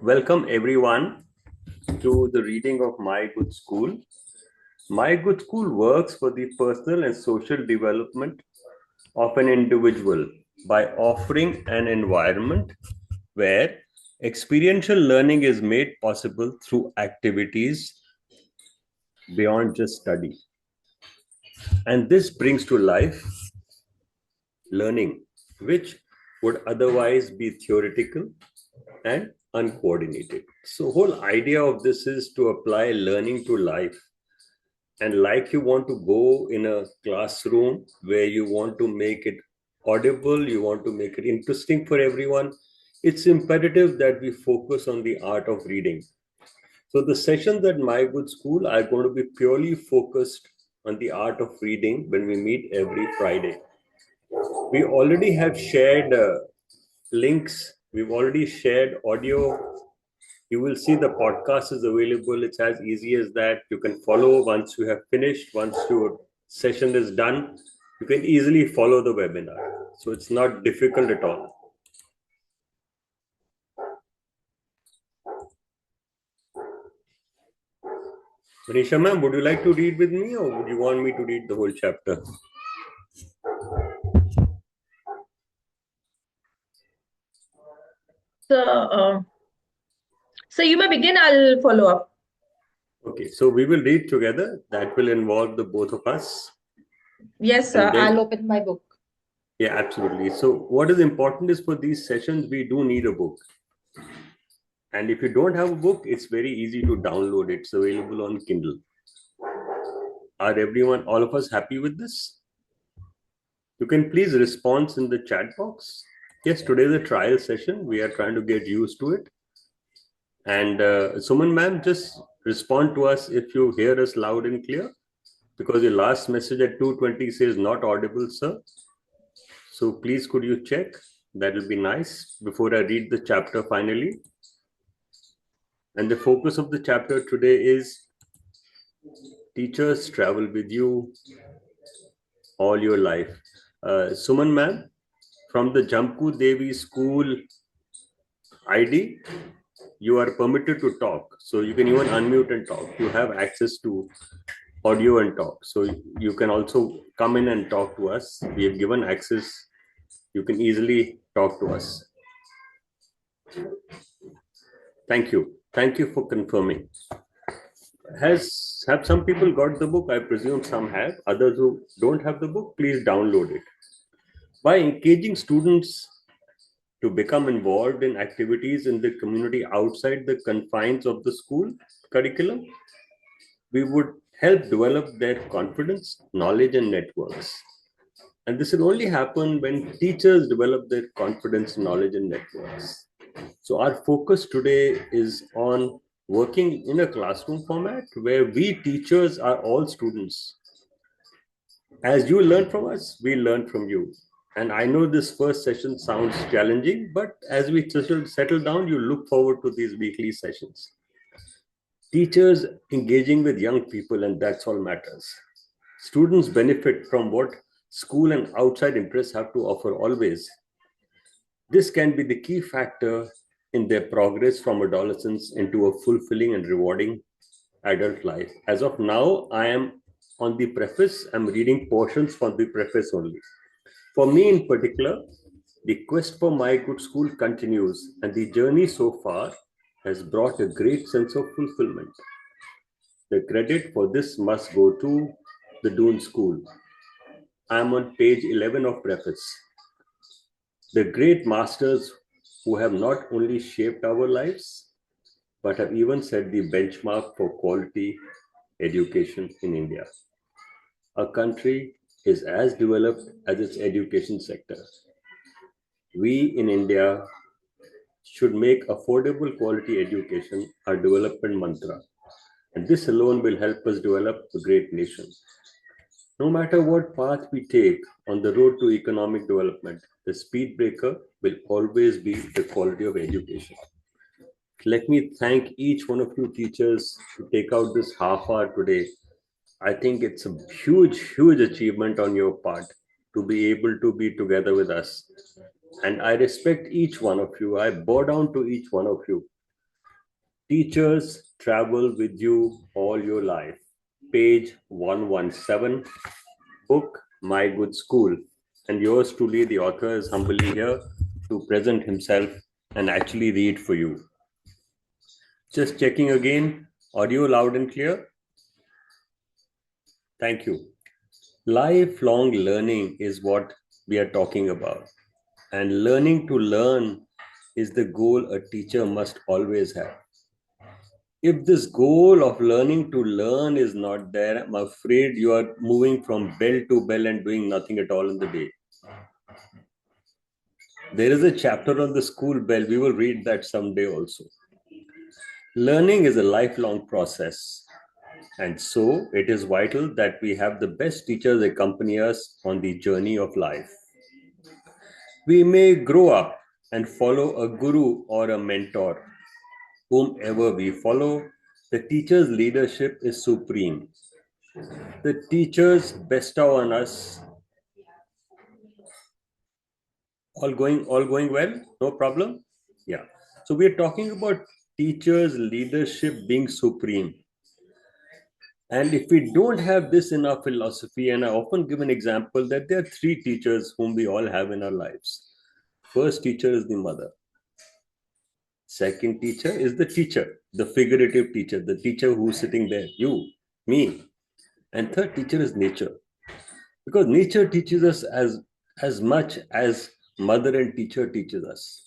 Welcome everyone to the reading of My Good School. My Good School works for the personal and social development of an individual by offering an environment where experiential learning is made possible through activities beyond just study. And this brings to life learning, which would otherwise be theoretical and uncoordinated. So whole idea of this is to apply learning to life. And like you want to go in a classroom where you want to make it audible, you want to make it interesting for everyone, it's imperative that we focus on the art of reading. So the sessions at My Good School are going to be purely focused on the art of reading when we meet every Friday. We already have shared links. We've already shared audio. You will see the podcast is available. It's as easy as that. You can follow once you have finished, once your session is done. You can easily follow the webinar. So it's not difficult at all. Manisha ma'am, would you like to read with me or would you want me to read the whole chapter? So, so you may begin. I'll follow up. Okay, so we will read together. That will involve the both of us. Yes, sir. And then, I'll open my book. yeah, absolutely. So what is important is for these sessions, we do need a book. And if you don't have a book, it's very easy to download. It's available on Kindle. Are everyone, all of us happy with this? You can please respond in the chat box. Yes, today is a trial session. We are trying to get used to it. And Suman ma'am, just respond to us if you hear us loud and clear, because your last message at 2:20 says not audible, sir. So please could you check? That will be nice before I read the chapter finally. And the focus of the chapter today is teachers travel with you all your life. Suman ma'am, from the Jamku Devi School ID, you are permitted to talk. So you can even unmute and talk. You have access to audio and talk. So you can also come in and talk to us. We have given access. You can easily talk to us. Thank you. Thank you for confirming. Have some people got the book? I presume some have. Others who don't have the book, please download it. By engaging students to become involved in activities in the community outside the confines of the school curriculum, we would help develop their confidence, knowledge, and networks. And this will only happen when teachers develop their confidence, knowledge, and networks. So, our focus today is on working in a classroom format where we teachers are all students. As you learn from us, we learn from you. And I know this first session sounds challenging, but as we settle down, you look forward to these weekly sessions. Teachers engaging with young people, and that's all matters. Students benefit from what school and outside interests have to offer always. This can be the key factor in their progress from adolescence into a fulfilling and rewarding adult life. As of now, I am on the preface. I'm reading portions from the preface only. For me in particular, the quest for my good school continues, and the journey so far has brought a great sense of fulfillment. The credit for this must go to the Doon School. I am on page 11 of preface. The great masters who have not only shaped our lives, but have even set the benchmark for quality education in India. Our country is as developed as its education sector. We in India should make affordable quality education our development mantra. And this alone will help us develop a great nation. No matter what path we take on the road to economic development, the speed breaker will always be the quality of education. Let me thank each one of you teachers to take out this half hour today. I think it's a huge, huge achievement on your part to be able to be together with us. And I respect each one of you. I bow down to each one of you. Teachers travel with you all your life. Page 117, book My Good School. And yours truly, the author, is humbly here to present himself and actually read for you. Just checking again, audio loud and clear. Thank you. Lifelong learning is what we are talking about. And learning to learn is the goal a teacher must always have. If this goal of learning to learn is not there, I'm afraid you are moving from bell to bell and doing nothing at all in the day. There is a chapter on the school bell. We will read that someday also. Learning is a lifelong process. And so it is vital that we have the best teachers accompany us on the journey of life. We may grow up and follow a guru or a mentor. Whomever we follow, the teacher's leadership is supreme. The teachers bestow on us. All going well? No problem? Yeah. So we are talking about teachers' leadership being supreme. And if we don't have this in our philosophy, and I often give an example that there are three teachers whom we all have in our lives. First teacher is the mother. Second teacher is the teacher, the figurative teacher, the teacher who's sitting there, you, me. And third teacher is nature. Because nature teaches us as much as mother and teacher teaches us.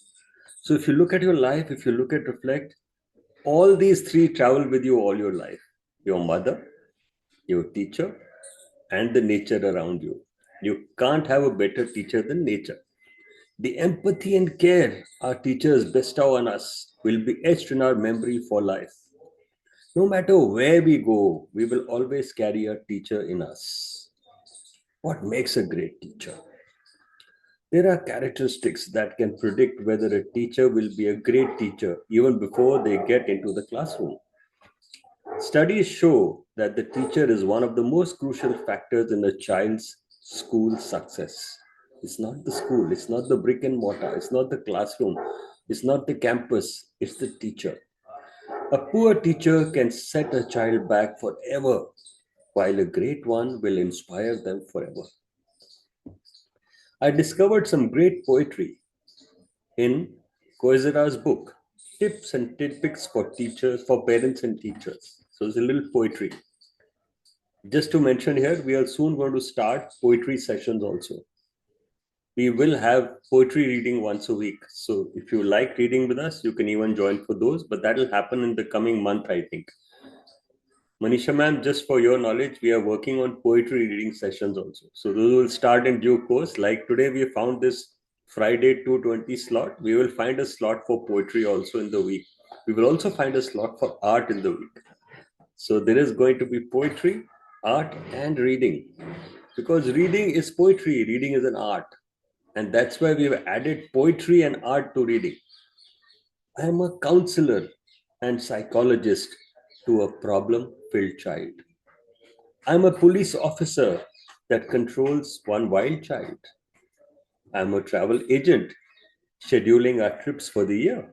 So if you look at your life, if you look at reflect, all these three travel with you all your life. Your mother, your teacher, and the nature around you. You can't have a better teacher than nature. The empathy and care our teachers bestow on us will be etched in our memory for life. No matter where we go, we will always carry a teacher in us. What makes a great teacher? There are characteristics that can predict whether a teacher will be a great teacher even before they get into the classroom. Studies show that the teacher is one of the most crucial factors in a child's school success. It's not the school, it's not the brick and mortar, it's not the classroom, it's not the campus, it's the teacher. A poor teacher can set a child back forever, while a great one will inspire them forever. I discovered some great poetry in Koizera's book, Tips and Tidbits for Teachers, for Parents and Teachers. So it's a little poetry. Just to mention here, we are soon going to start poetry sessions also. We will have poetry reading once a week. So if you like reading with us, you can even join for those, but that will happen in the coming month, I think. Manisha ma'am, just for your knowledge, we are working on poetry reading sessions also. So those will start in due course. Like today, we found this Friday 2:20 slot. We will find a slot for poetry also in the week. We will also find a slot for art in the week. So there is going to be poetry, art, and reading. Because reading is poetry, reading is an art. And that's why we have added poetry and art to reading. I am a counselor and psychologist to a problem filled child. I am a police officer that controls one wild child. I am a travel agent scheduling our trips for the year.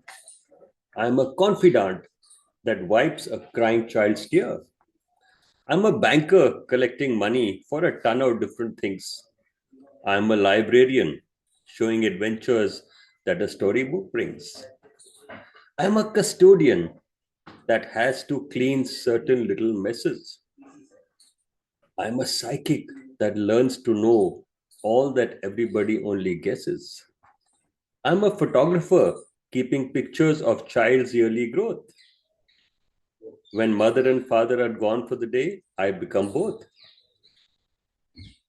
I am a confidant that wipes a crying child's tear. I'm a banker collecting money for a ton of different things. I'm a librarian showing adventures that a storybook brings. I'm a custodian that has to clean certain little messes. I'm a psychic that learns to know all that everybody only guesses. I'm a photographer keeping pictures of child's yearly growth. When mother and father are gone for the day, I become both.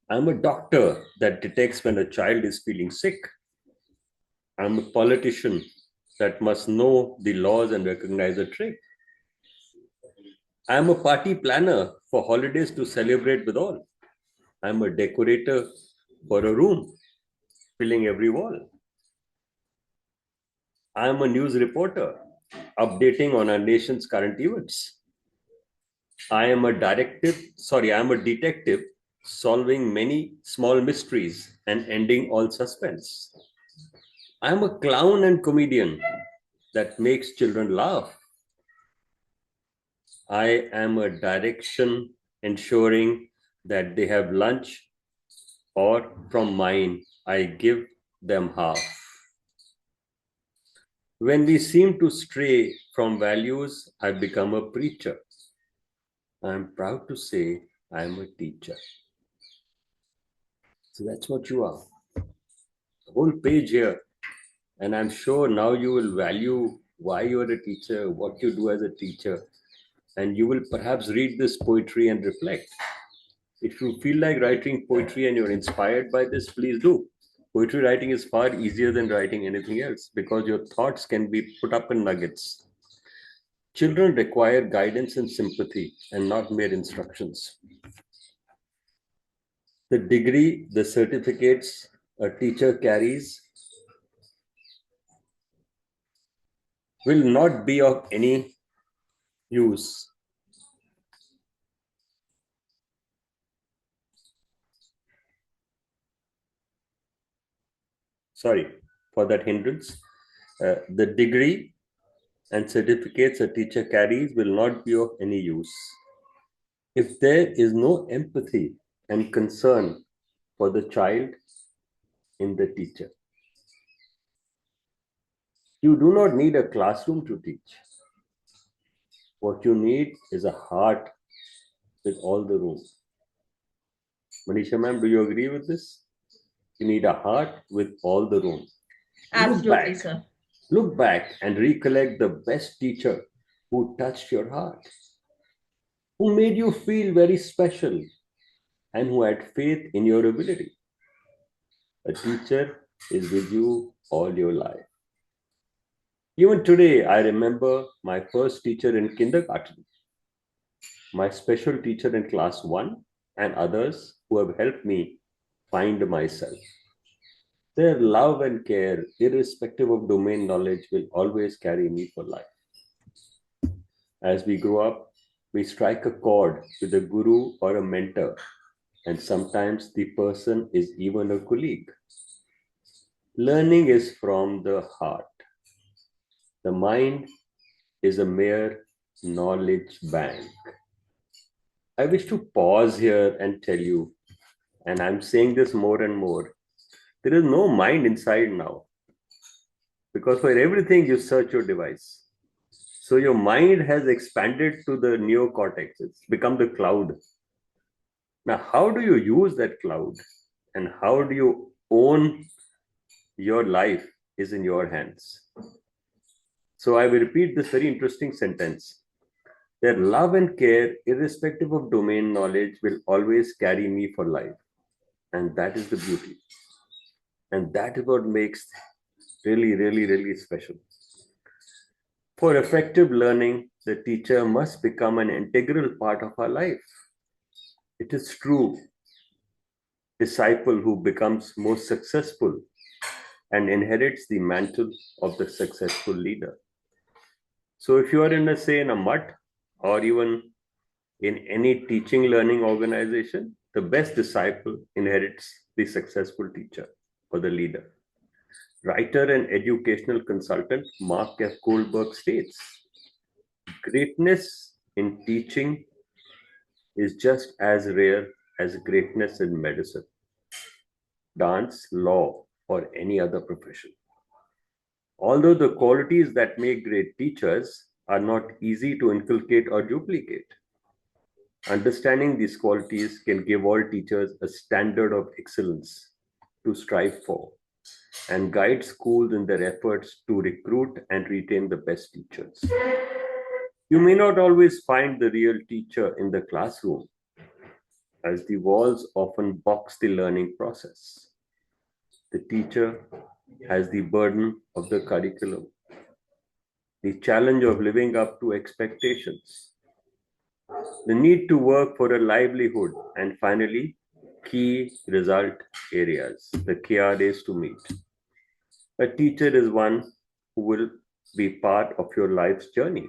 I'm a doctor that detects when a child is feeling sick. I'm a politician that must know the laws and recognize a trick. I'm a party planner for holidays to celebrate with all. I'm a decorator for a room, filling every wall. I'm a news reporter, updating on our nation's current events. I'm a detective solving many small mysteries and ending all suspense. I'm a clown and comedian that makes children laugh. I am a direction ensuring that they have lunch, or from mine, I give them half. When we seem to stray from values, I become a preacher. I am proud to say I am a teacher. So that's what you are. The whole page here. And I'm sure now you will value why you're a teacher, what you do as a teacher, and you will perhaps read this poetry and reflect. If you feel like writing poetry and you're inspired by this, please do. Poetry writing is far easier than writing anything else because your thoughts can be put up in nuggets. Children require guidance and sympathy and not mere instructions. The degree, the certificates a teacher carries will not be of any use. Sorry for that hindrance. The degree and certificates a teacher carries will not be of any use if there is no empathy and concern for the child in the teacher. You do not need a classroom to teach. What you need is a heart with all the room. Manisha ma'am, do you agree with this? You need a heart with all the room. Absolutely, sir. Look back and recollect the best teacher who touched your heart, who made you feel very special, and who had faith in your ability. A teacher is with you all your life. Even today, I remember my first teacher in kindergarten, my special teacher in class 1, and others who have helped me find myself. Their love and care, irrespective of domain knowledge, will always carry me for life. As we grow up, we strike a chord with a guru or a mentor, and sometimes the person is even a colleague. Learning is from the heart. The mind is a mere knowledge bank. I wish to pause here and tell you, and I'm saying this more and more, there is no mind inside now. Because for everything, you search your device. So your mind has expanded to the neocortex. It's become the cloud. Now, how do you use that cloud? And how do you own your life is in your hands. So I will repeat this very interesting sentence. Their love and care, irrespective of domain knowledge, will always carry me for life. And that is the beauty. And that is what makes really, really, really special. For effective learning, the teacher must become an integral part of our life. It is true. Disciple who becomes most successful and inherits the mantle of the successful leader. So if you are in a mutt or even in any teaching learning organization, the best disciple inherits the successful teacher or the leader. Writer and educational consultant Mark F. Goldberg states, greatness in teaching is just as rare as greatness in medicine, dance, law, or any other profession. Although the qualities that make great teachers are not easy to inculcate or duplicate, understanding these qualities can give all teachers a standard of excellence to strive for and guide schools in their efforts to recruit and retain the best teachers. You may not always find the real teacher in the classroom, as the walls often box the learning process. The teacher has the burden of the curriculum, the challenge of living up to expectations, the need to work for a livelihood, and finally, key result areas, the KRAs to meet. A teacher is one who will be part of your life's journey,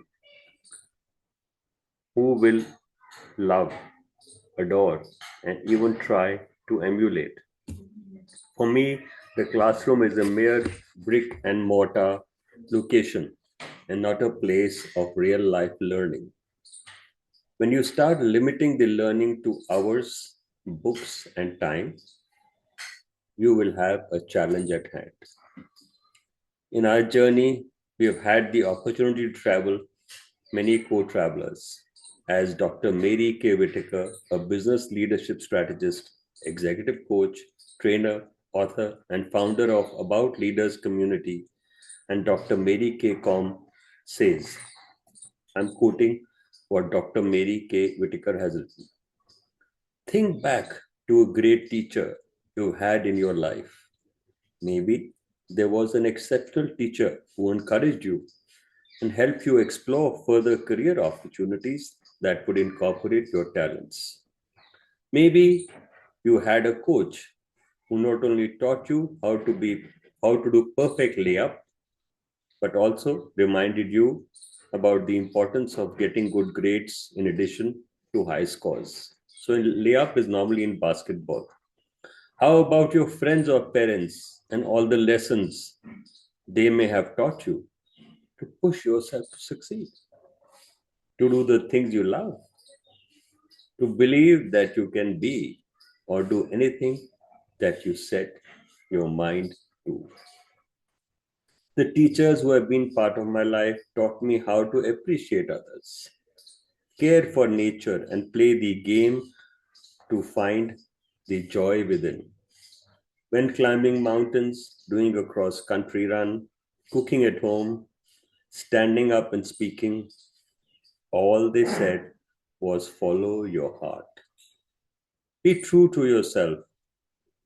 who will love, adore, and even try to emulate. For me, the classroom is a mere brick and mortar location and not a place of real life learning. When you start limiting the learning to hours, books, and time, you will have a challenge at hand. In our journey, we have had the opportunity to travel many co-travelers. As Dr. Mary K. Whitaker, a business leadership strategist, executive coach, trainer, author, and founder of About Leaders Community, and Dr. Mary K. Com says, I'm quoting what Dr. Mary K. Whitaker has written. Think back to a great teacher you had in your life. Maybe there was an exceptional teacher who encouraged you and helped you explore further career opportunities that would incorporate your talents. Maybe you had a coach who not only taught you how to do perfect layup, but also reminded you about the importance of getting good grades in addition to high scores. So layup is normally in basketball. How about your friends or parents and all the lessons they may have taught you to push yourself to succeed, to do the things you love, to believe that you can be or do anything that you set your mind to? The teachers who have been part of my life taught me how to appreciate others, care for nature, and play the game to find the joy within. When climbing mountains, doing a cross country run, cooking at home, standing up and speaking, all they said was follow your heart. Be true to yourself,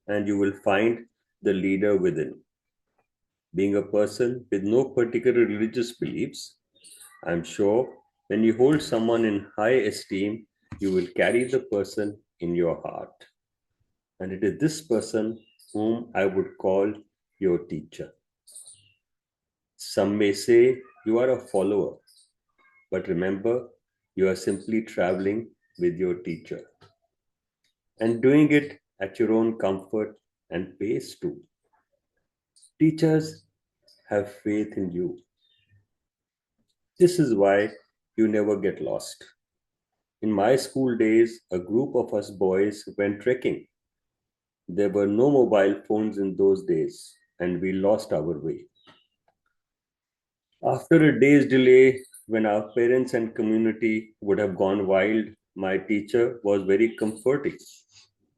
and you will find the leader within. Being a person with no particular religious beliefs, I'm sure when you hold someone in high esteem, you will carry the person in your heart. And it is this person whom I would call your teacher. Some may say you are a follower, but remember, you are simply traveling with your teacher and doing it at your own comfort and pace too. Teachers have faith in you. This is why you never get lost. In my school days, a group of us boys went trekking. There were no mobile phones in those days, and we lost our way. After a day's delay, when our parents and community would have gone wild, my teacher was very comforting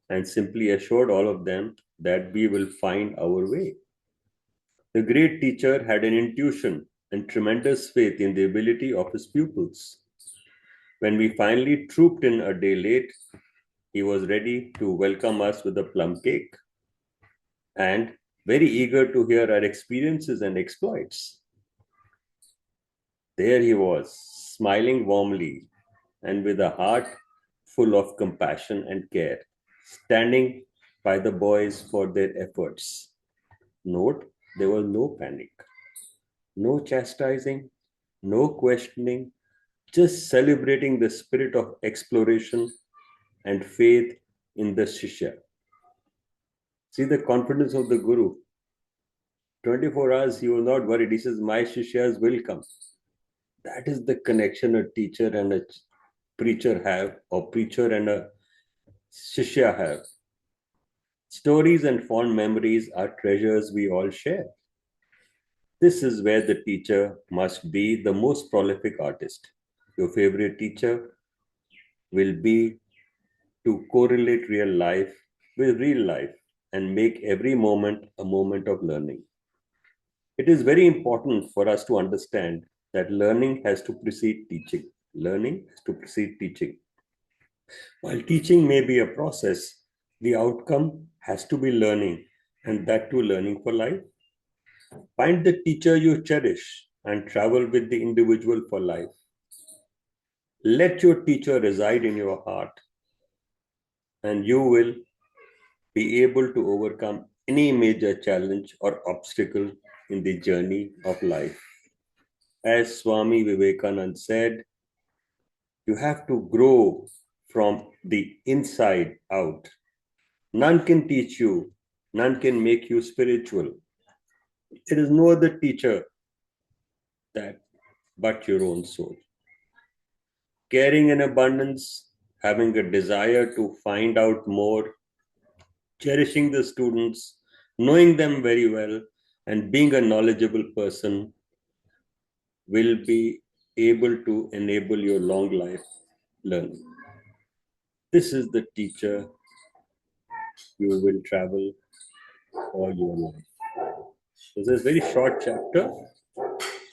and simply assured all of them that we will find our way. The great teacher had an intuition and tremendous faith in the ability of his pupils. When we finally trooped in a day late, he was ready to welcome us with a plum cake and very eager to hear our experiences and exploits. There he was, smiling warmly and with a heart full of compassion and care, standing by the boys for their efforts. Note, there was no panic, no chastising, no questioning, just celebrating the spirit of exploration and faith in the Shishya. See the confidence of the Guru. 24 hours, he was not worried. He says, my Shishyas will come. That is the connection a teacher and a preacher have, or preacher and a Shishya have. Stories and fond memories are treasures we all share. This is where the teacher must be the most prolific artist. Your favorite teacher will be to correlate real life with real life and make every moment a moment of learning. It is very important for us to understand that learning has to precede teaching. Learning has to precede teaching. While teaching may be a process, the outcome has to be learning, and that too learning for life. Find the teacher you cherish and travel with the individual for life. Let your teacher reside in your heart, and you will be able to overcome any major challenge or obstacle in the journey of life. As Swami Vivekananda said, you have to grow from the inside out. None can teach you, none can make you spiritual. There is no other teacher that but your own soul. caring in abundance, having a desire to find out more, cherishing the students, knowing them very well, and being a knowledgeable person will be able to enable your long life learning. This is the teacher you will travel all your life. So this is a very short chapter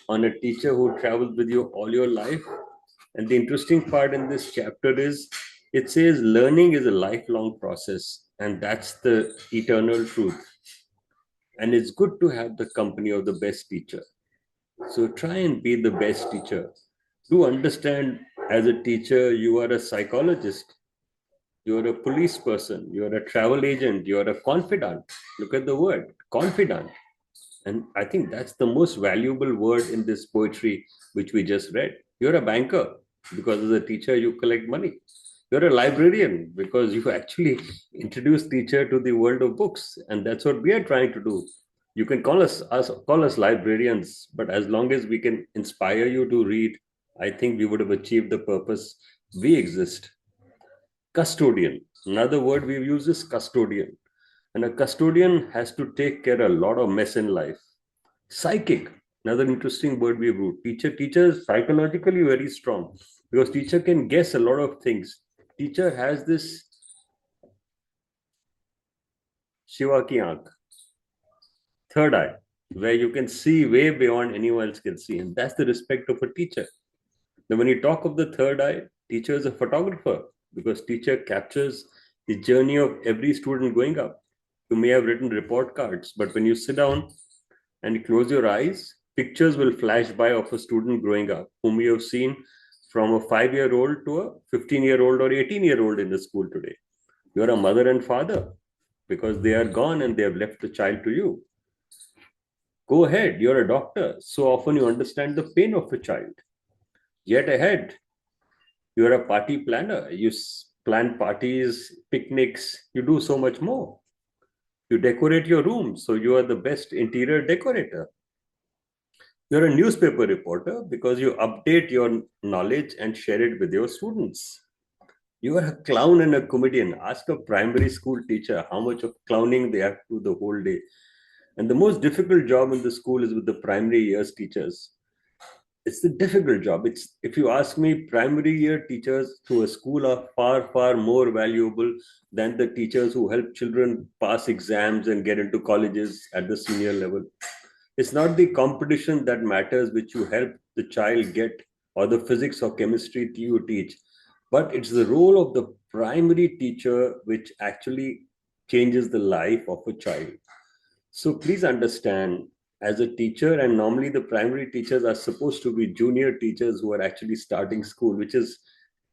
on a teacher who travels with you all your life. And the interesting part in this chapter is it says learning is a lifelong process, and that's the eternal truth. And it's good to have the company of the best teacher. So try and be the best teacher. Do understand as a teacher, you are a psychologist, you're a police person, you're a travel agent, you're a confidant. Look at the word confidant. And I think that's the most valuable word in this poetry which we just read. You're a banker because as a teacher you collect money. You're a librarian because you actually introduce teacher to the world of books, and that's what we are trying to do. You can call us librarians, but as long as we can inspire you to read, I think we would have achieved the purpose we exist. Custodian, another word we've used is custodian, and a custodian has to take care of a lot of mess in life. Psychic, another interesting word we wrote. Teacher is psychologically very strong because teacher can guess a lot of things. Teacher has this Shiva ki aankh, third eye, where you can see way beyond anyone else can see, and that's the respect of a teacher. Now, when you talk of the third eye, teacher is a photographer because teacher captures the journey of every student going up. You may have written report cards, but when you sit down and you close your eyes, pictures will flash by of a student growing up whom you have seen from a 5-year-old to a 15-year-old or 18-year-old in the school today. You're a mother and father because they are gone and they have left the child to you. Go ahead, you're a doctor. So often you understand the pain of a child. Yet ahead, you're a party planner. You plan parties, picnics, you do so much more. You decorate your room, so you are the best interior decorator. You're a newspaper reporter because you update your knowledge and share it with your students. You are a clown and a comedian. Ask a primary school teacher how much of clowning they have to do the whole day. And the most difficult job in the school is with the primary years teachers. It's the difficult job. It's, if you ask me, primary year teachers to a school are far, far more valuable than the teachers who help children pass exams and get into colleges at the senior level. It's not the competition that matters, which you help the child get, or the physics or chemistry you teach, but it's the role of the primary teacher which actually changes the life of a child. So please understand, as a teacher, and normally the primary teachers are supposed to be junior teachers who are actually starting school, which is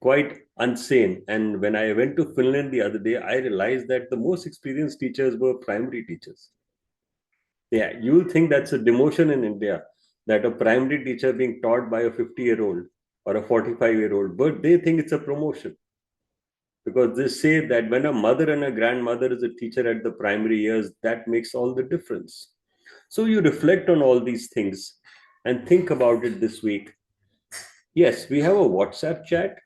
quite insane. And when I went to Finland the other day, I realized that the most experienced teachers were primary teachers. Yeah, you think that's a demotion in India, that a primary teacher being taught by a 50-year-old or a 45-year-old, but they think it's a promotion because they say that when a mother and a grandmother is a teacher at the primary years, that makes all the difference. So you reflect on all these things and think about it this week. Yes, we have a WhatsApp chat.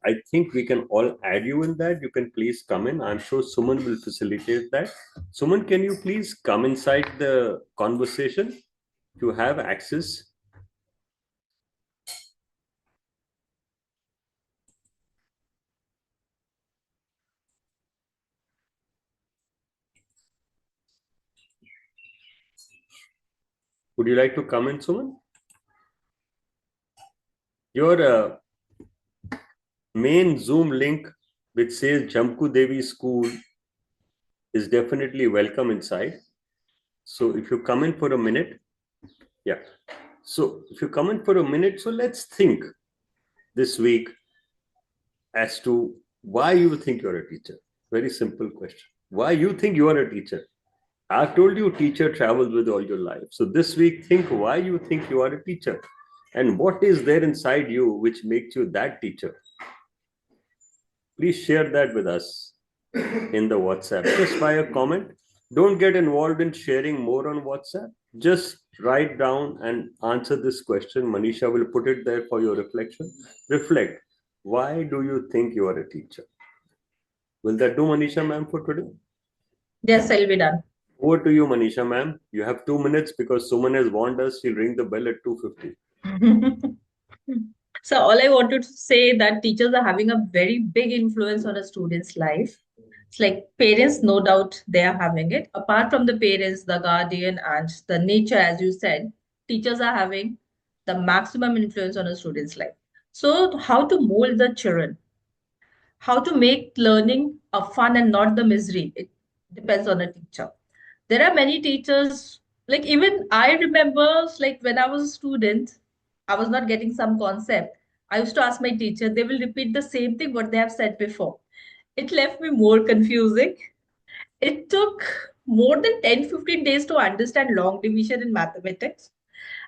I think we can all add you in that. You can please come in. I'm sure Suman will facilitate that. Suman, can you please come inside the conversation to have access? Would you like to come in, Suman? Your main Zoom link, which says Jamku Devi School, is definitely welcome inside. So if you come in for a minute, yeah. So if you come in for a minute, so let's think this week as to why you think you're a teacher. Very simple question. Why you think you are a teacher? I've told you teacher travels with all your life. So this week, think why you think you are a teacher and what is there inside you which makes you that teacher. Please share that with us in the WhatsApp just by a comment. Don't get involved in sharing more on WhatsApp. Just write down and answer this question. Manisha will put it there for your reflection. Reflect. Why do you think you are a teacher? Will that do, Manisha ma'am, for today? Yes, I'll be done. Over to you, Manisha ma'am. You have 2 minutes because Suman has warned us she'll ring the bell at 2:50. So all I wanted to say that teachers are having a very big influence on a student's life. It's like parents, no doubt they are having it. Apart from the parents, the guardian, and the nature, as you said, teachers are having the maximum influence on a student's life. So how to mold the children, how to make learning a fun and not the misery, it depends on a teacher. There are many teachers, like even I remember, like when I was a student, I was not getting some concept. I used to ask my teacher, they will repeat the same thing what they have said before. It left me more confusing. It took more than 10-15 days to understand long division in mathematics.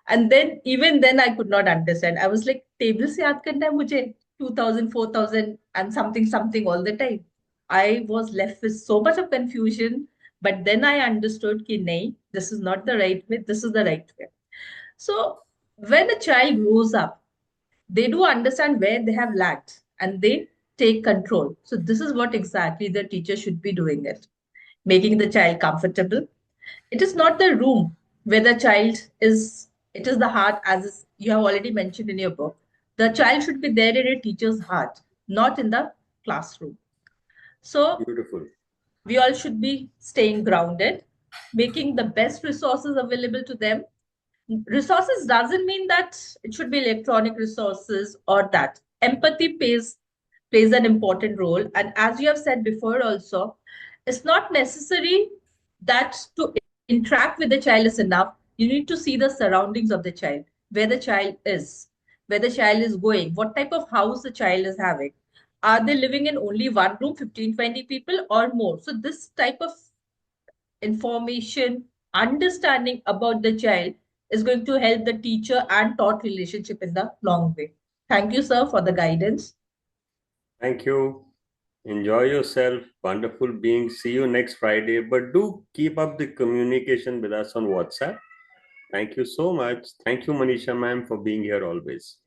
And then even then I could not understand. I was like, table se yaad karna hai mujhe 2000, 4000, and something something all the time. I was left with so much of confusion, but then I understood ki nahi, this is not the right way, this is the right way. So when a child grows up, they do understand where they have lacked and they take control. So this is what exactly the teacher should be doing it, making the child comfortable. It is not the room where the child is, it is the heart, as you have already mentioned in your book. The child should be there in a teacher's heart, not in the classroom. So Beautiful. we all should be staying grounded, making the best resources available to them. Resources doesn't mean that it should be electronic resources or that. Empathy plays an important role. And as you have said before also, it's not necessary that to interact with the child is enough. You need to see the surroundings of the child, where the child is, where the child is going, what type of house the child is having. Are they living in only one room, 15, 20 people or more? So this type of information, understanding about the child is going to help the teacher and taught relationship in the long way. Thank you, sir, for the guidance. Thank you. Enjoy yourself. Wonderful being. See you next Friday. But do keep up the communication with us on WhatsApp. Thank you so much. Thank you, Manisha ma'am, for being here always.